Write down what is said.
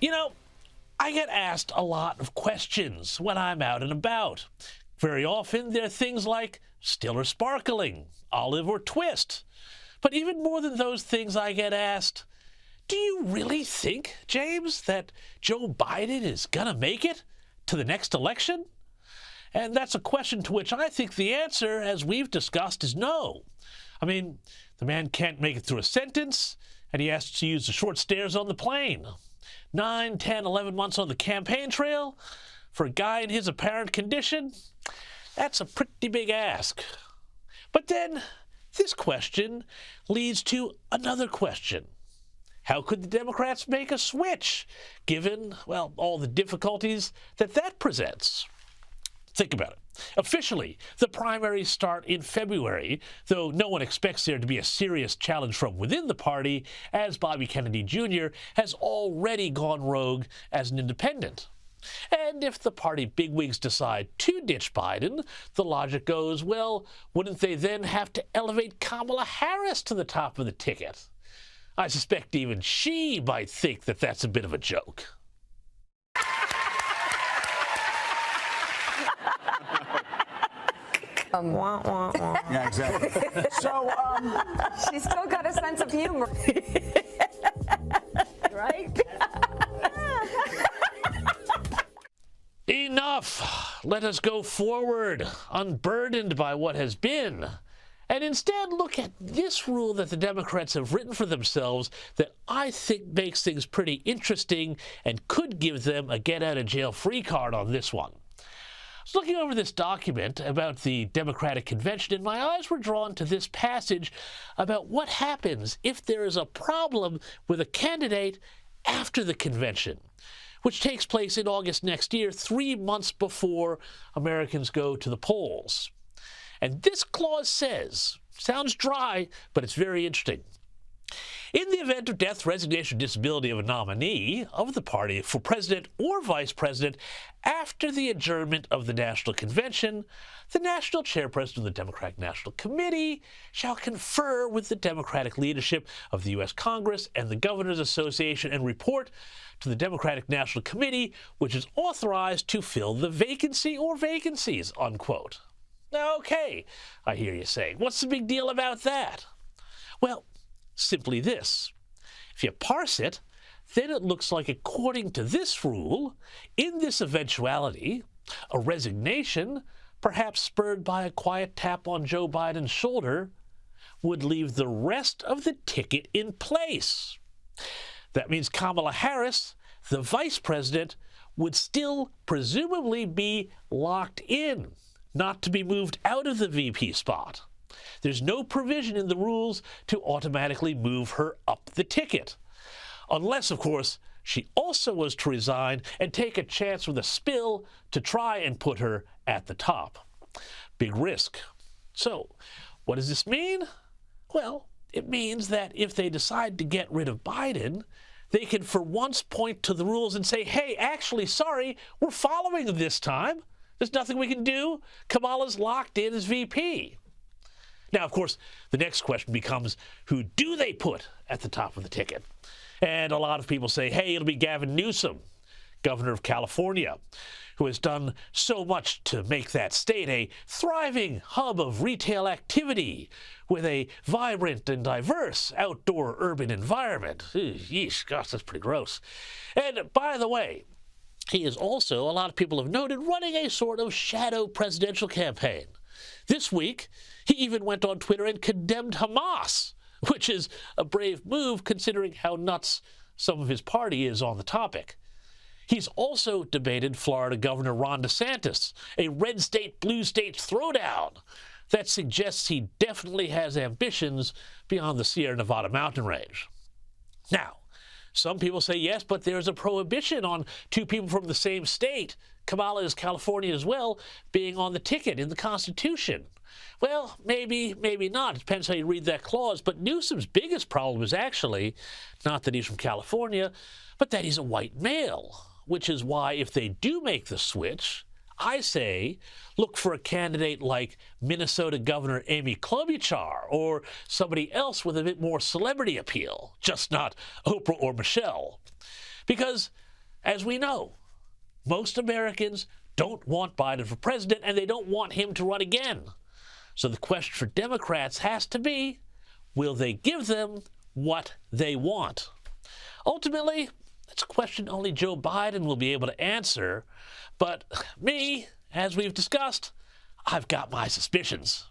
You know, I get asked a lot of questions when I'm out and about. Very often, they're things like still or sparkling, olive or twist. But even more than those things, I get asked, do you really think, James, that Joe Biden is gonna make it to the next election? And that's a question to which I think the answer, as we've discussed, is no. I mean, the man can't make it through a sentence, and he has to use the short stairs on the plane. 9, 10, 11 months on the campaign trail, for a guy in his apparent condition, that's a pretty big ask. But then, this question leads to another question. How could the Democrats make a switch, given, well, all the difficulties that presents? Think about it. Officially, the primaries start in February, though no one expects there to be a serious challenge from within the party, as Bobby Kennedy Jr. has already gone rogue as an independent. And if the party bigwigs decide to ditch Biden, the logic goes, well, wouldn't they then have to elevate Kamala Harris to the top of the ticket? I suspect even she might think that that's a bit of a joke. Wah, wah, wah. Yeah, exactly. So, She's still got a sense of humor. Right? Enough! Let us go forward, unburdened by what has been, and instead look at this rule that the Democrats have written for themselves that I think makes things pretty interesting and could give them a get-out-of-jail-free card on this one. I was looking over this document about the Democratic Convention, and my eyes were drawn to this passage about what happens if there is a problem with a candidate after the convention, which takes place in August next year, 3 months before Americans go to the polls. And this clause says, sounds dry, but it's very interesting. In the event of death, resignation, or disability of a nominee of the party for president or vice president after the adjournment of the National Convention, the national chairperson of the Democratic National Committee shall confer with the Democratic leadership of the U.S. Congress and the Governors Association and report to the Democratic National Committee, which is authorized to fill the vacancy or vacancies, unquote. Now, okay, I hear you saying, what's the big deal about that? Well, simply this. If you parse it, then it looks like, according to this rule, in this eventuality, a resignation, perhaps spurred by a quiet tap on Joe Biden's shoulder, would leave the rest of the ticket in place. That means Kamala Harris, the vice president, would still presumably be locked in, not to be moved out of the VP spot. There's no provision in the rules to automatically move her up the ticket. Unless, of course, she also was to resign and take a chance with a spill to try and put her at the top. Big risk. So, what does this mean? Well, it means that if they decide to get rid of Biden, they can for once point to the rules and say, hey, actually, sorry, we're following them this time. There's nothing we can do. Kamala's locked in as VP. Now, of course, the next question becomes, who do they put at the top of the ticket? And a lot of people say, hey, it'll be Gavin Newsom, governor of California, who has done so much to make that state a thriving hub of retail activity with a vibrant and diverse outdoor urban environment. Yeesh, gosh, that's pretty gross. And by the way, he is also, a lot of people have noted, running a sort of shadow presidential campaign. This week, he even went on Twitter and condemned Hamas, which is a brave move considering how nuts some of his party is on the topic. He's also debated Florida Governor Ron DeSantis, a red state, blue state throwdown that suggests he definitely has ambitions beyond the Sierra Nevada mountain range. Now, some people say yes, but there's a prohibition on two people from the same state, Kamala is California as well, being on the ticket in the Constitution. Well, maybe, maybe not. It depends how you read that clause. But Newsom's biggest problem is actually not that he's from California, but that he's a white male, which is why if they do make the switch, I say look for a candidate like Minnesota Governor Amy Klobuchar or somebody else with a bit more celebrity appeal, just not Oprah or Michelle. Because as we know, most Americans don't want Biden for president, and they don't want him to run again. So the question for Democrats has to be, will they give them what they want? Ultimately, it's a question only Joe Biden will be able to answer. But me, as we've discussed, I've got my suspicions.